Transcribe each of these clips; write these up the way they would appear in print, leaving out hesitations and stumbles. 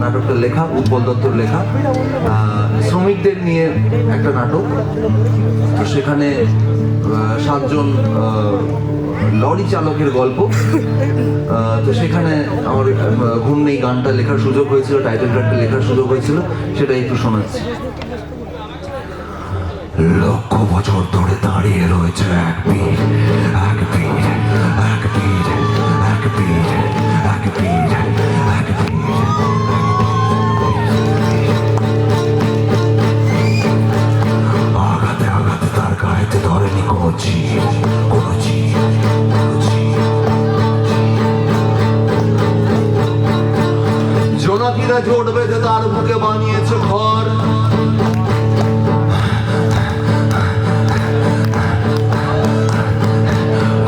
নাটকটা লেখা উৎপল দত্তর লেখা, শ্রমিকদের নিয়ে একটা নাটক। তো সেখানে 7 জন লরি চালকের গল্প। তো সেখানে আমার ঘুম নেই গানটা লেখার সুযোগ হয়েছিল, টাইটেল ট্র্যাকটা লেখার সুযোগ হয়েছিল, সেটা একটু শোনাচ্ছি। লক্ষ বছর ধরে দাঁড়িয়ে রয়েছে এক বীর, এক বীর, এক বীর, এক বীর, এক বীর, এক বীর। আঘাতে আঘাতে তার গায়েতে ধরেনি কোনো চির, কোনো চির, কোনো চির। জোনাকিরা জোট বেঁধে তার বুকে বানিয়েছে ঘর।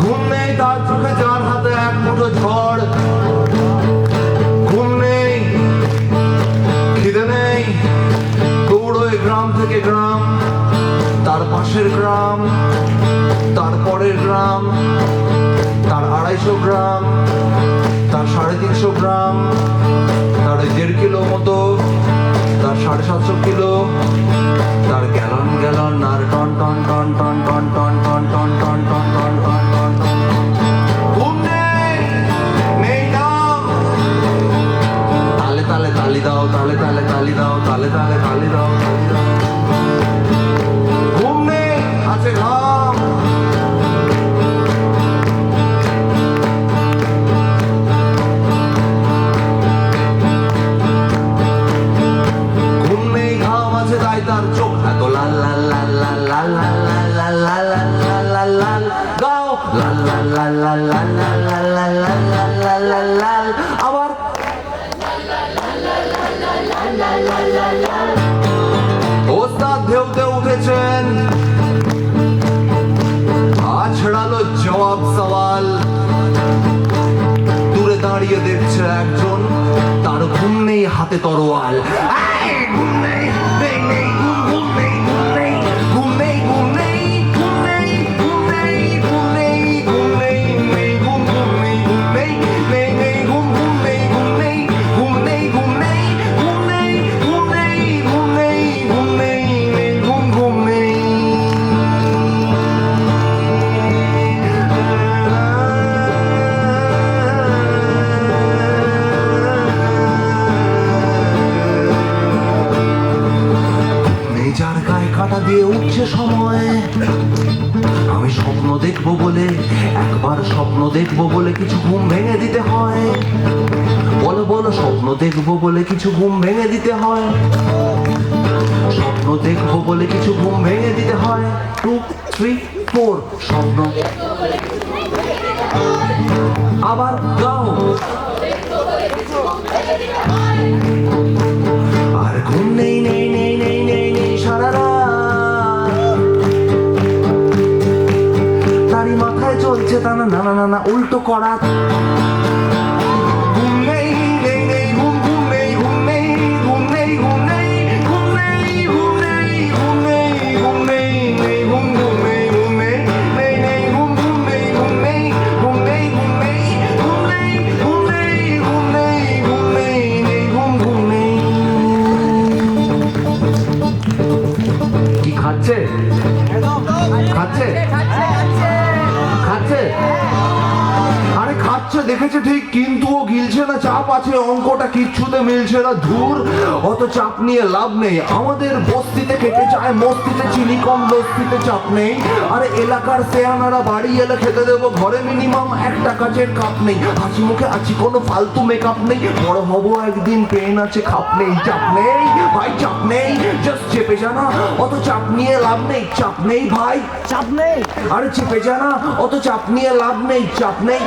ঘুম নেই তার চোখে, যার হাতে এক মুঠো ঝড়। ঘুম নেই, খিদে নেই, দৌড়োয় গ্রাম থেকে গ্রাম, তার পাশের গ্রাম, তার পরের গ্রাম, তার 250 গ্রাম, তার 350 গ্রাম, তার 1.5 কিলো মতো, তার 750 কিলো, তার গ্যালন গ্যালন, আর ton ton ton ton ton ton ton ton ton ton ton ton ton ton. ঘুম নেই, নেই নাম। তালে তালে তালি দাও, তালে তালে তালি দাও, তালে তালে তালি দাও, তালি দাও। ঘুম নেই, আছে ঘাম। ঘুম নেই, ঘাম আছে, তাই তার চোখ এত লাল লাল লাল লাল লাল লাল লাল লাল লাল লাল লাল লাল। গাও লাল লাল লাল লাল লাল লাল লাল লাল লাল লাল লাল লাল। আবার ওস্তাদ ঢেউতে উঠেছেন, আছড়ালো জবাব সওয়াল। দূরে দাঁড়িয়ে দেখছে একজন, তার ঘুম নেই, হাতে তরোয়াল। ঘুম নেই, নেই নেই, ঘুম নেই, ঘুম নেই, ঘুম নেই, ঘুম নেই, ঘুম নেই, ঘুম নেই, ঘুম নেই, ঘুম নেই, নেই ঘুম, ঘুম নেই, ঘুম নেই, নেই নেই ঘুম, ঘুম নেই, ঘুম নেই, ঘুম নেই, ঘুম নেই, ঘুম নেই, ঘুম নেই, ঘুম নেই, ঘুম নেই, নেই ঘুম, ঘুম নেই। যার গায়ে কাঁটা দিয়ে উঠছে সময়। আমি স্বপ্ন দেখবো বলে, একবার স্বপ্ন দেখবো বলে কিছু ঘুম ভেঙে দিতে হয়। বলো বলো, স্বপ্ন দেখবো বলে কিছু ঘুম ভেঙে দিতে হয়। স্বপ্ন দেখবো বলে কিছু ঘুম ভেঙে দিতে হয়। 2, 3, 4 স্বপ্ন। আবার গাও। আর ঘুম নেই, নেই নেই নেই নেই নেই সারা রাত। তারই মাথায় চলছে তা না না না না উল্টো করাত। ঘুম নেই, নেই নেই ঘুম, ঘুম নেই, ঘুম নেই, ঘুম নেই, ঘুম নেই, ঘুম নেই, ঘুম নেই, ঘুম নেই, ঘুম নেই, নেই ঘুম, ঘুম নেই, ঘুম নেই, নেই নেই ঘুম, ঘুম নেই, ঘুম নেই, ঘুম নেই, ঘুম নেই, ঘুম নেই, ঘুম নেই, ঘুম নেই, ঘুম নেই, নেই ঘুম, ঘুম নেই। কি খাচ্ছে? খাচ্ছে? খাচ্ছে? আরে খাচ্ছে দেখেছে ঠিক, কিন্তু ও গিলছে না, চাপ আছে, অঙ্কটা কিচ্ছুতে মিলছে না। ধুর, অত চাপ নিয়ে লাভ নেই। আমাদের বস্তিতে কেটে যায় মস্তিতে, চিনি কম দস্তিতে চাপ নেই। আরে এলাকার সেয়ানারা বাড়ি এলে খেতে দেবো, ঘরে মিনিমাম 1 টাকার কাপ নেই। হাসি মুখে আছি, কোনো ফালতু মেকআপ নেই। বড় হবো একদিন, পেন আছে, খাপ নেই। চাপ নেই ভাই, চাপ নেই, জাস্ট চেপে জানা, অত চাপ নিয়ে লাভ নেই। চাপ নেই ভাই, চাপ নেই। আরে চেপে জানা, অত চাপ নিয়ে লাভ নেই। চাপ নেই,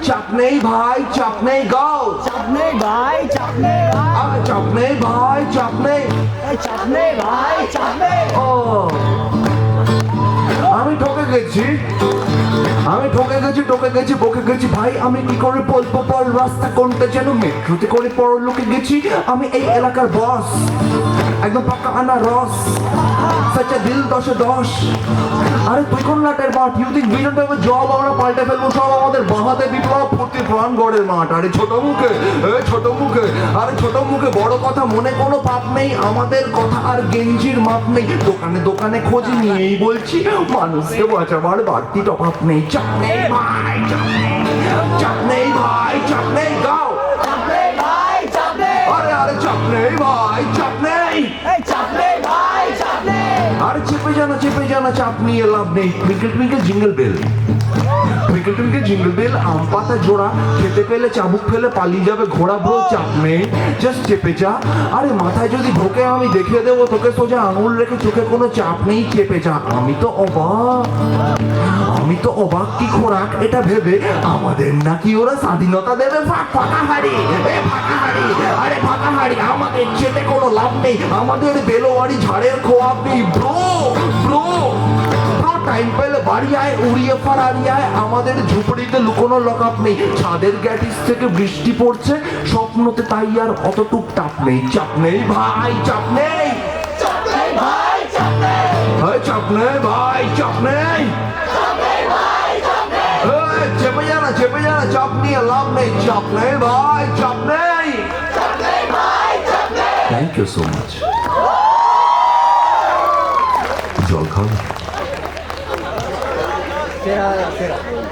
চাপ নেই ভাই, চাপ নেই। গাও। চাপ নেই ভাই, চাপ নেই ভাই। আরে চাপ নেই ভাই, চাপ নেই। চাপ নেই ভাই, চাপ নেই। ও আমি ঠকে গেছি, আমি ঠকে গেছি বকে গেছি ভাই, আমি কি করে বলবো বল, রাস্তা কোনটা যেন, মেট্রোতে করে পরলোকে গেছি, আমি এই এলাকার বস, একদম পাক্কা আনা রস, সচ্চা দিল 10-10। আরে তুই কোন লাটের but, you think we don't have a job, আমরা পাল্টে ফেলবো সব, আমাদের বাহাতে বিপ্লব ফুর্তি প্রাণ গড়ের মাঠ। আরে ছোট মুখে আরে ছোট মুখে বড় কথা, মনে কোনো পাপ নেই, আমাদের কথা আর গেঞ্জির মাপ নেই, দোকানে দোকানে খোঁজ নিয়েই বলছি, মানুষকে বাঁচাবার বাড়তি টপাপ নেই। চাপ নেই ভাই, চাপ নেই ভাই, চাপ নেই গাও, চাপ নেই ভাই, চাপ নেই। আরে চাপ নেই ভাই, চাপ নেই। এই চাপ নেই ভাই, চাপ নেই। আরে চেপে জানা চাপ নিয়ে লাভ নেই, twinkle twinkle jingle bell, twinkle twinkle jingle bell, আম পাতা জোড়া, খেতে পেলে চাবুক ফেলে পালিয়ে যাবে ঘোড়া, ব্রো চাপ নেই, জাস্ট চেপে যা। আরে মাথায় যদি ঢোকে আমি দেখিয়ে দেবো তোকে সোজা আঙুল রেখে, চোখে কোনো চাপ নেই, চেপে যা। আমি তো অবাক কি খোরাক এটা ভেবে, আমাদের নাকি ওরা স্বাধীনতা দেবে, ফাঁকা হাড়ি, আরে ফাঁকা হাড়ি, আমাদের চেতে কোনো লাভ নেই, আমাদের বেলোয়ারি ঝাড়ের খোয়াব নেই, ব্রো টাইম পেলে বাড়ি আয়, উড়িয়ে ফারারি আয়, আমাদের ঝুপড়িতে লুকোনো লকআপ নেই, ছাদের গ্যাটিস থেকে বৃষ্টি পড়ছে স্বপ্নতে, তাই আর অত টুকটাপ নেই। চাপ নেই ভাই, চাপ নেই, চাপ নেই ভাই, চাপ নেই। চাপ নেই ভাই, চাপ নেই, চাপ নেই ভাই, চাপ নেই। চেপে জানা চাপ নিয়ে লাভ নেই, চাপ নেই ভাই, চাপ নেই। চাপ নেই ভাই, চাপ নেই। Thank you so much. জল খাও।